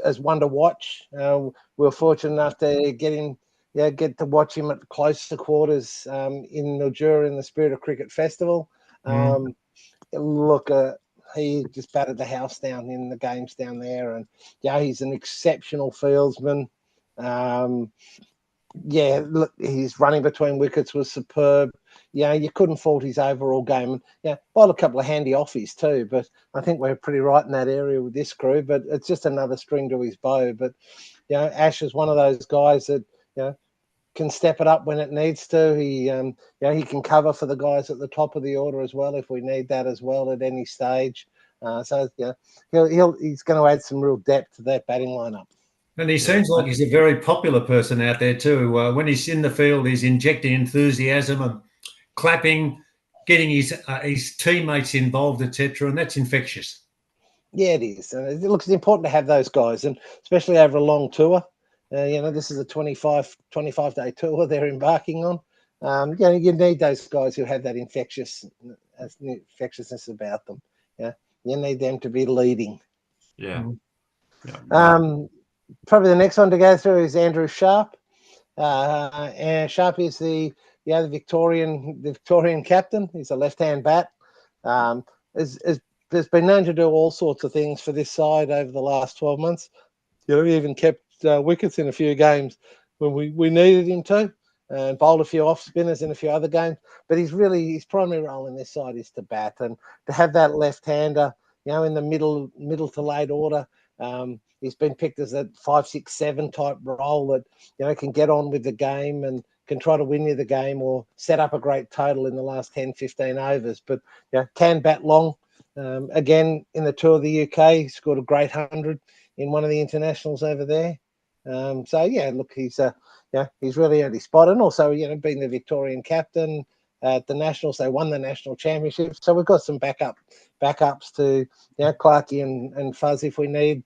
as one to watch. We were fortunate enough to get to watch him at closer quarters in Mildura in the Spirit of Cricket Festival. He just batted the house down in the games down there, and he's an exceptional fieldsman. His running between wickets was superb. You couldn't fault his overall game. Bowled a couple of handy offies too, but I think we're pretty right in that area with this crew. But it's just another string to his bow. But Ash is one of those guys that can step it up when it needs to. He can cover for the guys at the top of the order as well if we need that as well at any stage. He's going to add some real depth to that batting lineup. And he seems like he's a very popular person out there too. When he's in the field, he's injecting enthusiasm and clapping, getting his teammates involved, etc., and that's infectious. Yeah, it is. And it's important to have those guys, and especially over a long tour. This is a 25-day tour they're embarking on. You need those guys who have that infectiousness about them. You need them to be leading. Probably the next one to go through is Andrew Sharp. And Sharp is the Victorian captain. He's a left-hand bat. Has been known to do all sorts of things for this side over the last 12 months. He even kept wickets in a few games when we needed him to, and bowled a few off spinners in a few other games. But his primary role in this side is to bat, and to have that left-hander, in the middle to late order. He's been picked as that 5, 6, 7 type role that can get on with the game and can try to win you the game or set up a great total in the last 10, 15 overs. But can bat long. Again, in the tour of the UK, he scored a great 100 in one of the internationals over there. So yeah, look, he's he's really earned his spot, and also being the Victorian captain at the Nationals, they won the national championship. So we've got some backups to Clarkie and Fuzz if we need.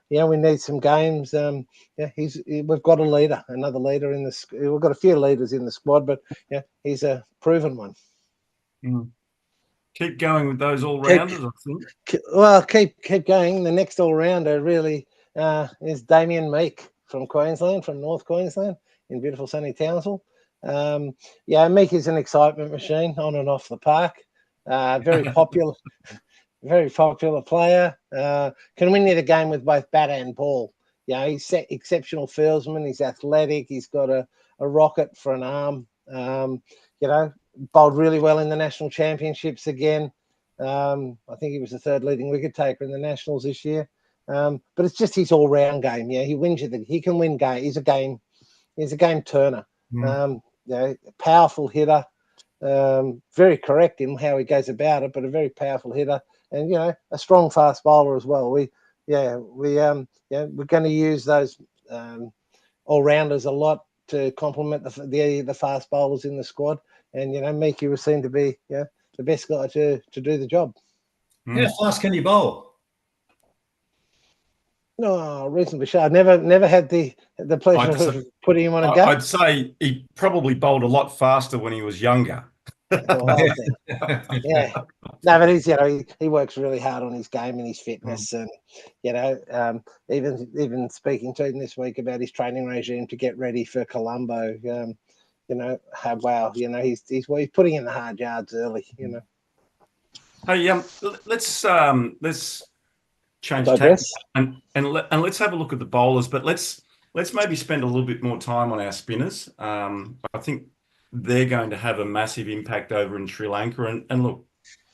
We need some games. We've got a leader, another leader in this. We've got a few leaders in the squad, but he's a proven one. Mm. Keep going with those all-rounders, I think. Well, keep going. The next all-rounder really is Damien Meek from Queensland, from North Queensland, in beautiful sunny Townsville. Meek is an excitement machine on and off the park. Very popular. Very popular player. Can win you the game with both bat and ball. He's exceptional fieldsman. He's athletic. He's got a rocket for an arm. Bowled really well in the national championships again. I think he was the third leading wicket taker in the Nationals this year. But it's just his all-round game. He wins you. He can win game. He's a game turner. Powerful hitter. Very correct in how he goes about it, but a very powerful hitter. And a strong fast bowler as well. We're going to use those all-rounders a lot to complement the fast bowlers in the squad. And Miki was seen to be the best guy to do the job. How fast can you bowl? No, reasonably sharp. I've never had the pleasure of putting him on a go. I'd say he probably bowled a lot faster when he was younger. Yeah. No, but he works really hard on his game and his fitness, and even speaking to him this week about his training regime to get ready for Colombo. He's putting in the hard yards early. Hey, let's change tack and let's have a look at the bowlers, but let's maybe spend a little bit more time on our spinners. I think they're going to have a massive impact over in Sri Lanka. And look,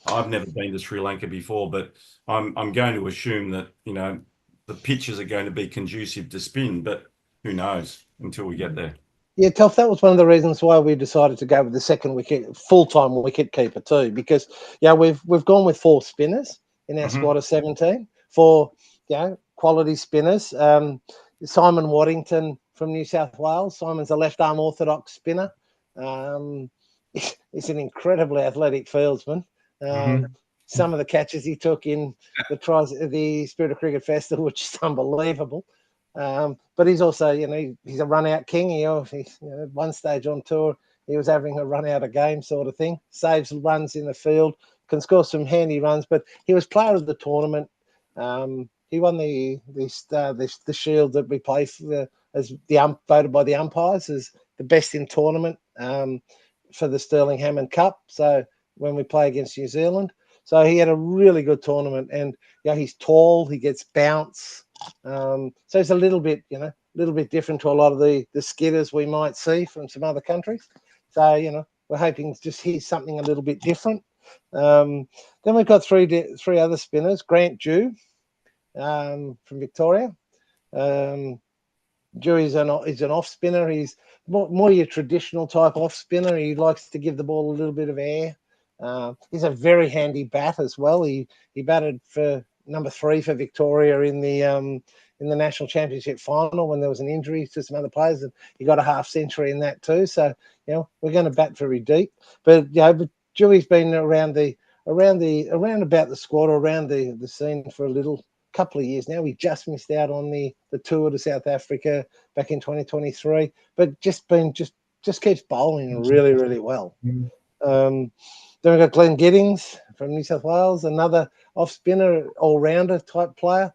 I've never been to Sri Lanka before, but I'm going to assume that the pitches are going to be conducive to spin, but who knows until we get there. Yeah, Telf, that was one of the reasons why we decided to go with the second full-time wicket keeper too, because we've gone with 4 spinners in our squad of 17, 4 quality spinners. Simon Waddington from New South Wales. Simon's a left-arm orthodox spinner. He's an incredibly athletic fieldsman. Some of the catches he took in the Spirit of Cricket Festival, which is unbelievable. But he's also, he's a run-out king. At one stage on tour, he was having a run-out a game sort of thing. Saves runs in the field, can score some handy runs. But he was player of the tournament. He won the shield that we play for, as voted by the umpires as the best in tournament for the Sterling Hammond Cup. So when we play against New Zealand, so he had a really good tournament, and he's tall, he gets bounce, so it's a little bit different to a lot of the skitters we might see from some other countries. So we're hoping to hear something a little bit different. Then we've got three other spinners. Grant Dew from Victoria. Dew is an off spinner. He's more your traditional type off spinner. He likes to give the ball a little bit of air. He's a very handy bat as well. He batted for number 3 for Victoria in the national championship final when there was an injury to some other players, and he got a half century in that too. So we're going to bat very deep. But but Dewey's been around about the squad, around the scene for a couple of years now. We just missed out on the tour to South Africa back in 2023, but just keeps bowling really, really well. Then we've got Glenn Giddings from New South Wales, another off-spinner, all-rounder type player.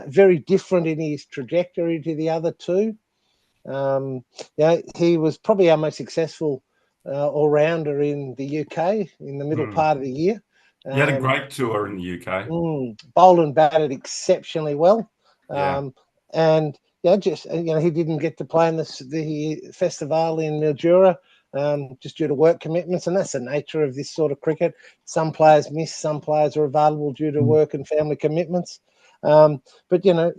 Very different in his trajectory to the other 2. He was probably our most successful all-rounder in the UK in the middle part of the year. He had a great tour in the UK. Bowled and batted exceptionally well. And he didn't get to play in the festival in Mildura just due to work commitments, and that's the nature of this sort of cricket. Some players miss, some players are available due to work and family commitments. But Glenn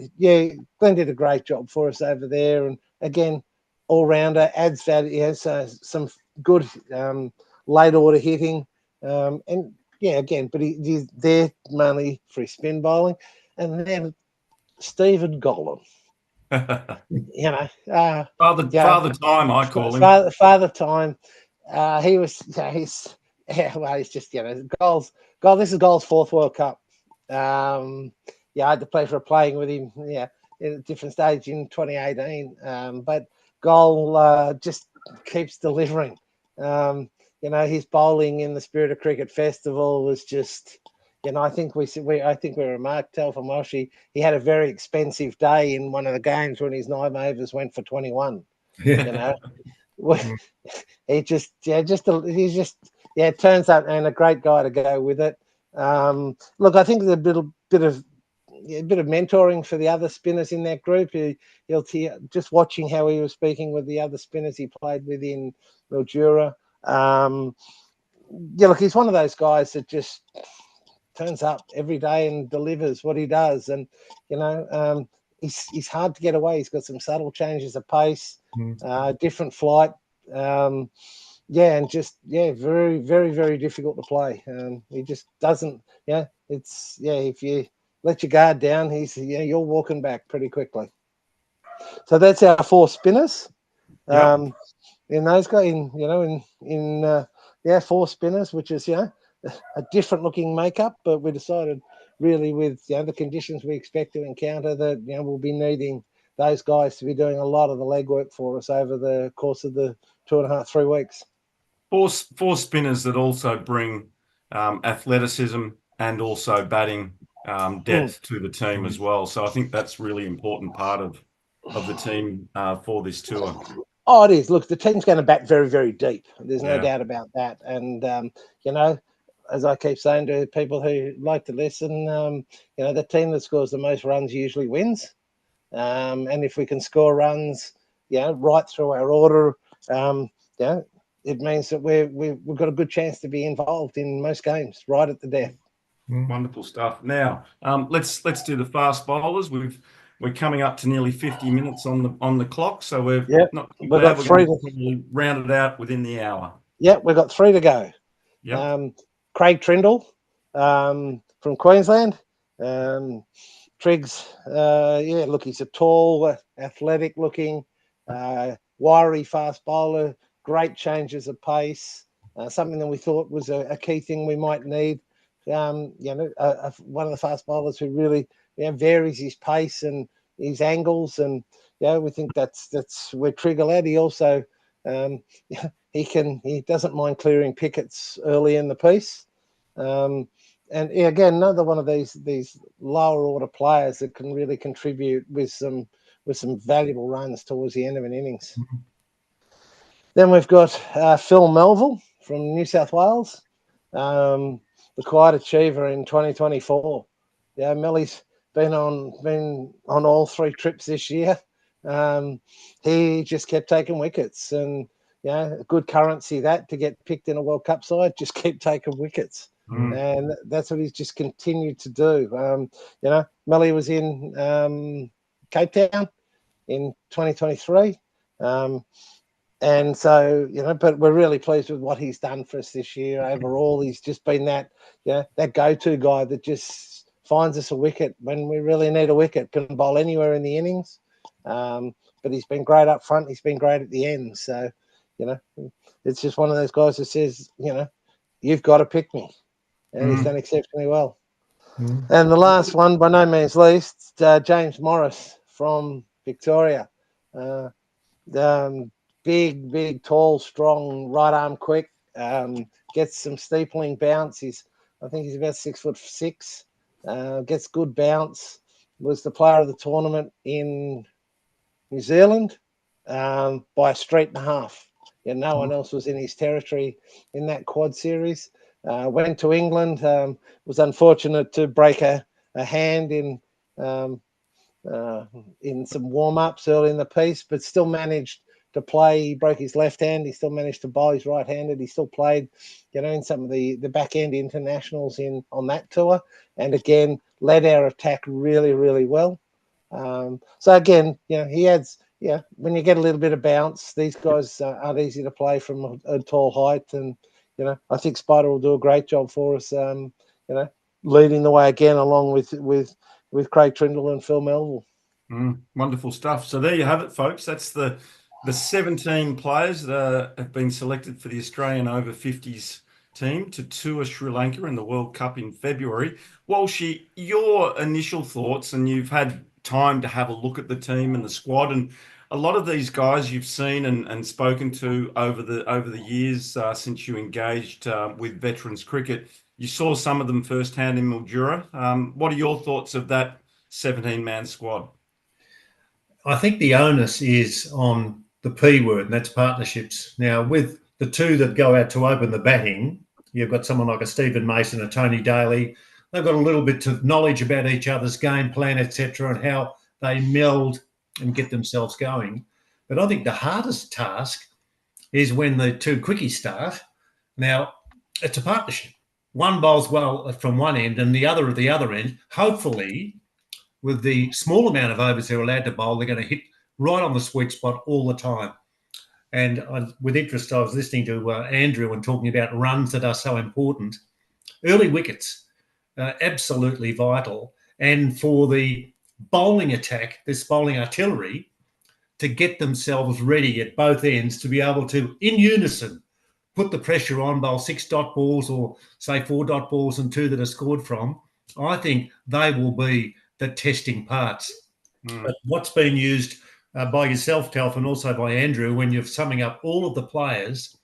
did a great job for us over there, and again, all-rounder, adds value. He has some good late order hitting, and but he's there mainly for his spin bowling. And then Stephen Gollan. You know, Father Time, I call him. Father Time. He was, well, he's just, goals. This is Goal's fourth World Cup. I had the pleasure of playing with him, in a different stage in 2018. But Goal just keeps delivering. His bowling in the Spirit of Cricket Festival was just, I think we remarked, Telf and Walshy, he had a very expensive day in one of the games when his 9 overs went for 21. Yeah. He just turns out and a great guy to go with it. Look, I think there's a bit of mentoring for the other spinners in that group. He'll just watching how he was speaking with the other spinners he played with in Mildura. Look, he's one of those guys that just turns up every day and delivers what he does, and he's hard to get away. He's got some subtle changes of pace, different flight, and very, very, very difficult to play. He just doesn't, if you let your guard down, you're walking back pretty quickly. So that's our 4 spinners. Yep. In those guys, 4 spinners, which is a different looking makeup, but we decided really with the conditions we expect to encounter that we'll be needing those guys to be doing a lot of the legwork for us over the course of the 2.5-3 weeks. 4 spinners that also bring athleticism and also batting depth to the team as well. So I think that's really important part of the team for this tour. Oh, it is. Look, the team's going to bat very, very deep. There's no doubt about that. And, as I keep saying to people who like to listen, the team that scores the most runs usually wins. And if we can score runs, right through our order, it means that we've got a good chance to be involved in most games right at the death. Wonderful stuff. Now, let's do the fast bowlers. We're coming up to nearly 50 minutes on the clock, so we've got 3 to round it out within the hour. Yeah, we've got 3 to go. Yep. Craig Trindle from Queensland. Triggs, look, he's a tall, athletic looking, wiry fast bowler, great changes of pace, something that we thought was a key thing we might need. One of the fast bowlers who really varies his pace and his angles, and we think that's where Trigger led. He also he doesn't mind clearing pickets early in the piece, and again another one of these lower order players that can really contribute with some valuable runs towards the end of an innings. Then we've got Phil Melville from New South Wales, the quiet achiever in 2024. Melly's been on all 3 trips this year. He just kept taking wickets, and good currency that to get picked in a World Cup side. Just keep taking wickets, and that's what he's just continued to do. Melly was in Cape Town in 2023. And so, but we're really pleased with what he's done for us this year. Overall, he's just been that go-to guy that just finds us a wicket when we really need a wicket, can bowl anywhere in the innings. But he's been great up front. He's been great at the end. So, it's just one of those guys that says, you've got to pick me. And he's done exceptionally well. And the last one, by no means least, James Morris from Victoria. Big, tall, strong, right arm quick, gets some steepling bounce. I think he's about 6'6", gets good bounce, was the player of the tournament in New Zealand by a street and a half. No one else was in his territory in that quad series. Went to England, was unfortunate to break a hand in some warm-ups early in the piece, but still managed to play. He broke his left hand. He still managed to bowl his right-handed. He still played, in some of the back-end internationals on that tour, and again led our attack really, really well. So again, he adds. When you get a little bit of bounce, these guys aren't easy to play from a tall height, and I think Spider will do a great job for us. Leading the way again, along with Craig Trindle and Phil Melville. Wonderful stuff. So there you have it, folks. That's the 17 players that have been selected for the Australian over 50s team to tour Sri Lanka in the World Cup in February. Walshy, your initial thoughts, and you've had time to have a look at the team and the squad, and a lot of these guys you've seen and spoken to over the years since you engaged with veterans cricket. You saw some of them firsthand in Mildura. What are your thoughts of that 17-man squad? I think the onus is on the P word, and that's partnerships. Now, with the two that go out to open the batting, you've got someone like a Stephen Mason, a Tony Daly. They've got a little bit of knowledge about each other's game plan, etc., and how they meld and get themselves going. But I think the hardest task is when the two quickies start. Now, it's a partnership. One bowls well from one end and the other at the other end. Hopefully, with the small amount of overs they're allowed to bowl, they're going to hit right on the sweet spot all the time. And with interest, I was listening to Andrew and talking about runs that are so important. Early wickets, absolutely vital. And for the bowling attack, this bowling artillery, to get themselves ready at both ends to be able to, in unison, put the pressure on, bowl 6 dot balls or say 4 dot balls and 2 that are scored from. I think they will be the testing parts. But what's been used by yourself, Telf, and also by Andrew, when you're summing up all of the players,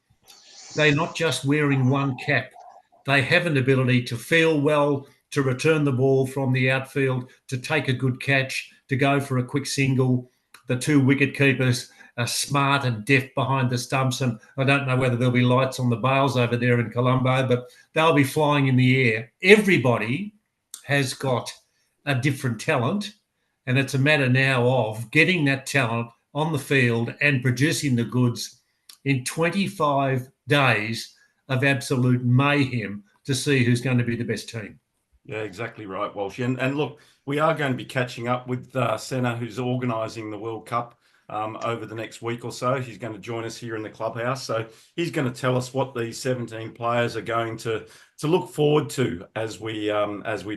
they're not just wearing one cap. They have an ability to feel well, to return the ball from the outfield, to take a good catch, to go for a quick single. The two wicket keepers are smart and deft behind the stumps, and I don't know whether there'll be lights on the bails over there in Colombo, but they'll be flying in the air. Everybody has got a different talent, and it's a matter now of getting that talent on the field and producing the goods in 25 days of absolute mayhem to see who's going to be the best team. Yeah, exactly right, Walsh. And look, we are going to be catching up with Senna, who's organising the World Cup over the next week or so. He's going to join us here in the clubhouse. So he's going to tell us what these 17 players are going to look forward to as we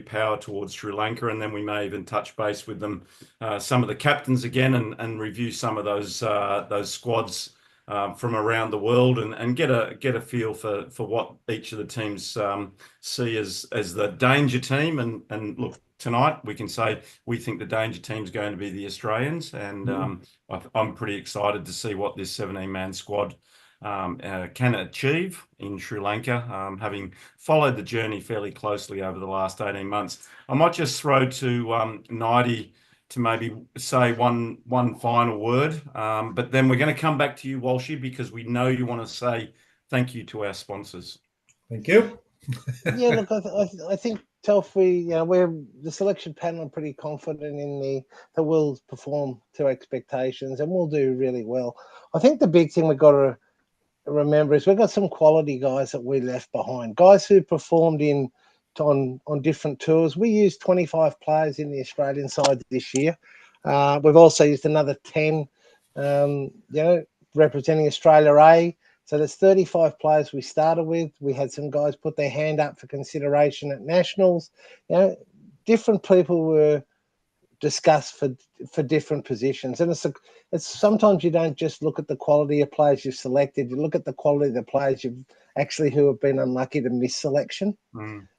power towards Sri Lanka, and then we may even touch base with them, some of the captains again, and review some of those squads from around the world, and get a feel for what each of the teams see as the danger team. And look, tonight we can say we think the danger team is going to be the Australians, and I'm pretty excited to see what this 17-man squad can achieve in Sri Lanka, having followed the journey fairly closely over the last 18 months. I might just throw to Nighty to maybe say one final word, but then we're going to come back to you, Walshy, because we know you want to say thank you to our sponsors. Thank you. Yeah, look, I think Telf, we're the selection panel. I'm pretty confident in that we'll perform to expectations and we'll do really well. I think the big thing we've got to remember is we've got some quality guys that we left behind, guys who performed on different tours. We used 25 players in the Australian side this year. We've also used another 10, representing Australia A. So there's 35 players we started with. We had some guys put their hand up for consideration at nationals. Different people were discussed for different positions, and it's sometimes you don't just look at the quality of players you've selected. You look at the quality of the players who have been unlucky to miss selection.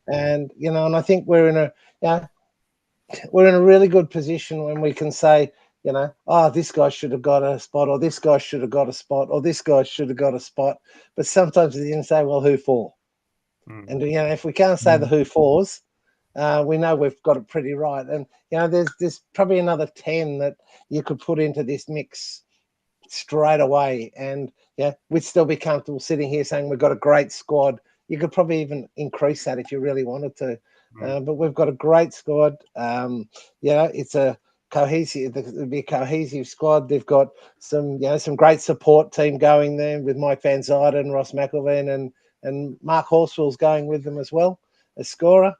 And and I think we're in a really good position when we can say, this guy should have got a spot, or this guy should have got a spot, or this guy should have got a spot. But sometimes you can say, well, who for? And if we can't say the who fors, we know we've got it pretty right. And there's probably another 10 that you could put into this mix straight away, and we'd still be comfortable sitting here saying we've got a great squad. You could probably even increase that if you really wanted to. But we've got a great squad. It's a cohesive squad. They've got some great support team going there with Mike Van Zyden, Ross McElveen, and Mark Horsfield's going with them as well, a scorer.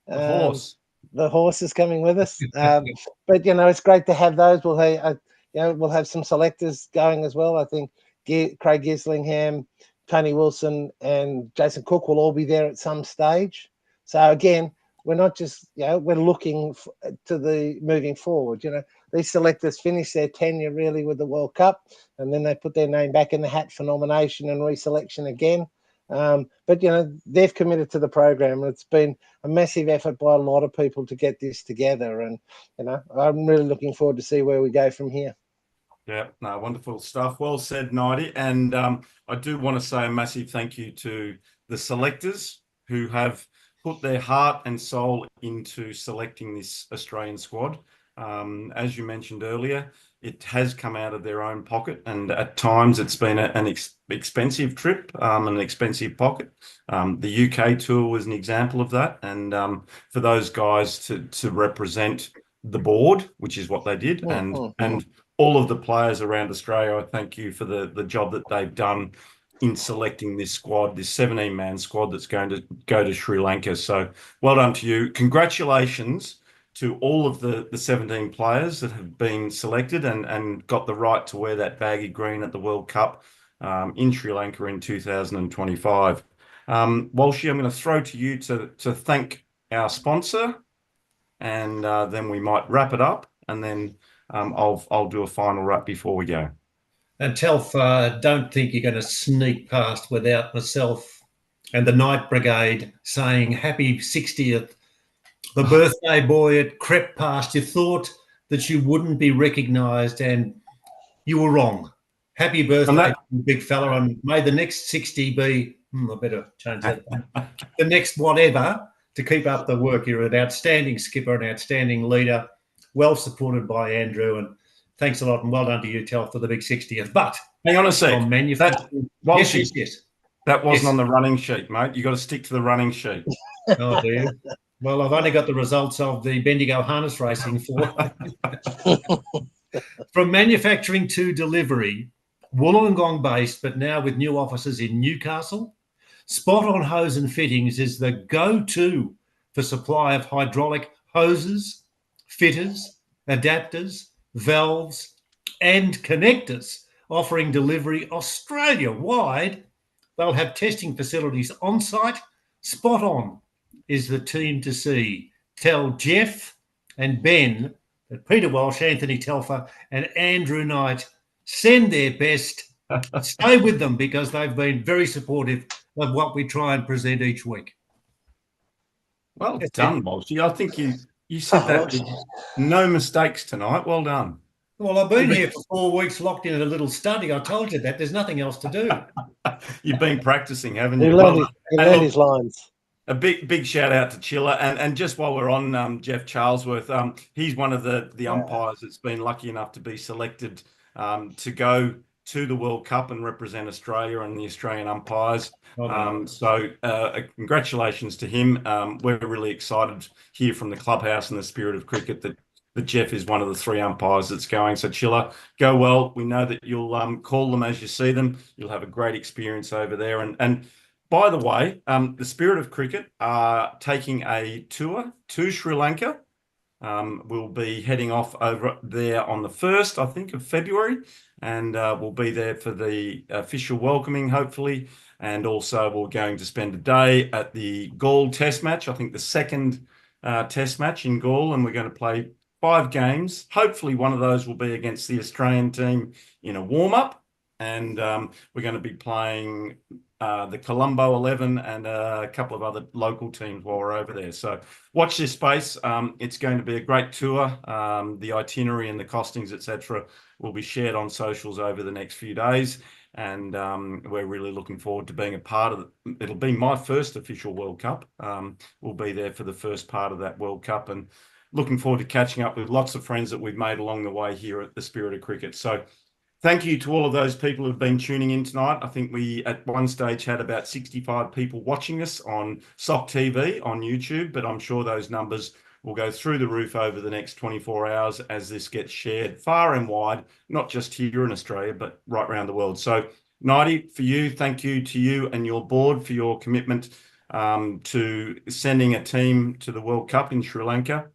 The horse is coming with us. But it's great to have those. We'll have some selectors going as well. I think Craig Gislingham, Tony Wilson, and Jason Cook will all be there at some stage. So again, we're not just, we're looking to the moving forward. These selectors finish their tenure really with the World Cup, and then they put their name back in the hat for nomination and reselection again. But they've committed to the program, and it's been a massive effort by a lot of people to get this together. And I'm really looking forward to see where we go from here. Yeah, no, wonderful stuff. Well said, Nighty. And I do want to say a massive thank you to the selectors who have put their heart and soul into selecting this Australian squad. As you mentioned earlier, it has come out of their own pocket, and at times it's been an expensive trip, an expensive pocket. The UK tour was an example of that, and for those guys to represent the board, which is what they did, and all of the players around Australia, I thank you for the job that they've done in selecting this squad, this 17-man squad that's going to go to Sri Lanka. So well done to you. Congratulations to all of the 17 players that have been selected and got the right to wear that baggy green at the World Cup in Sri Lanka in 2025. Walshy, I'm going to throw to you to thank our sponsor, and then we might wrap it up, and then I'll do a final wrap before we go. And Telf, don't think you're going to sneak past without myself and the Night Brigade saying happy 60th. The birthday boy, it crept past. You thought that you wouldn't be recognised, and you were wrong. Happy birthday, big fella, and may the next 60 be, I better change that, the next whatever, to keep up the work. You're an outstanding skipper, an outstanding leader, well supported by Andrew, and thanks a lot, and well done to you, Telf, for the big 60th. But hang on a sec. Yes. That wasn't on the running sheet, mate. You got to stick to the running sheet. Oh, do you? Well, I've only got the results of the Bendigo harness racing for. From manufacturing to delivery, Wollongong based, but now with new offices in Newcastle, Spot On Hose and Fittings is the go-to for supply of hydraulic hoses, fitters, adapters, valves, and connectors, offering delivery Australia-wide. They'll have testing facilities on site. Spot On is the team to see. Tell Jeff and Ben that Peter Walsh, Anthony Telfer, and Andrew Knight send their best. Stay with them because they've been very supportive of what we try and present each week. Well done, Walshy. I think you said that with no mistakes tonight. Well done. Well, I've been here for 4 weeks locked in a little study. I told you that. There's nothing else to do. You've been practicing, haven't you? He learned his lines. A big shout out to Chiller, and just while we're on Jeff Charlesworth, he's one of the umpires that's been lucky enough to be selected to go to the World Cup and represent Australia and the Australian umpires. So congratulations to him. We're really excited here from the clubhouse and the Spirit of Cricket that Jeff is one of the 3 umpires that's going. So Chiller, go well. We know that you'll call them as you see them. You'll have a great experience over there. And by the way, the Spirit of Cricket are taking a tour to Sri Lanka. We'll be heading off over there on the 1st, I think, of February, and we'll be there for the official welcoming, hopefully. And also we're going to spend a day at the Gaul Test match, I think the 2nd Test match in Gaul, and we're going to play 5 games. Hopefully one of those will be against the Australian team in a warm-up, and we're going to be playing the Colombo 11 and a couple of other local teams while we're over there. So watch this space. It's going to be a great tour. The itinerary and the costings, etc., will be shared on socials over the next few days. And we're really looking forward to being a part of it. It'll be my first official World Cup. We'll be there for the first part of that World Cup, and looking forward to catching up with lots of friends that we've made along the way here at the Spirit of Cricket. So thank you to all of those people who've been tuning in tonight. I think we at one stage had about 65 people watching us on SOC TV on YouTube, but I'm sure those numbers will go through the roof over the next 24 hours as this gets shared far and wide, not just here in Australia, but right around the world. So Nighty, for you, thank you to you and your board for your commitment to sending a team to the World Cup in Sri Lanka.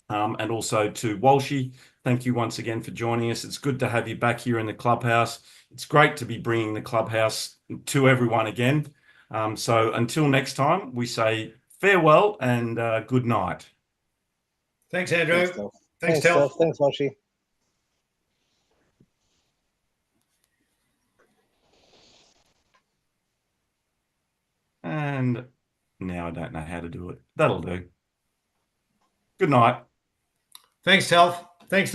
And also to Walshy, thank you once again for joining us. It's good to have you back here in the clubhouse. It's great to be bringing the clubhouse to everyone again. So until next time, we say farewell and good night. Thanks, Andrew. Thanks, Telf. Thanks, Thanks, Telf. Telf. Thanks, Walshy. And now I don't know how to do it. That'll do. Good night. Thanks, Telf. Thanks.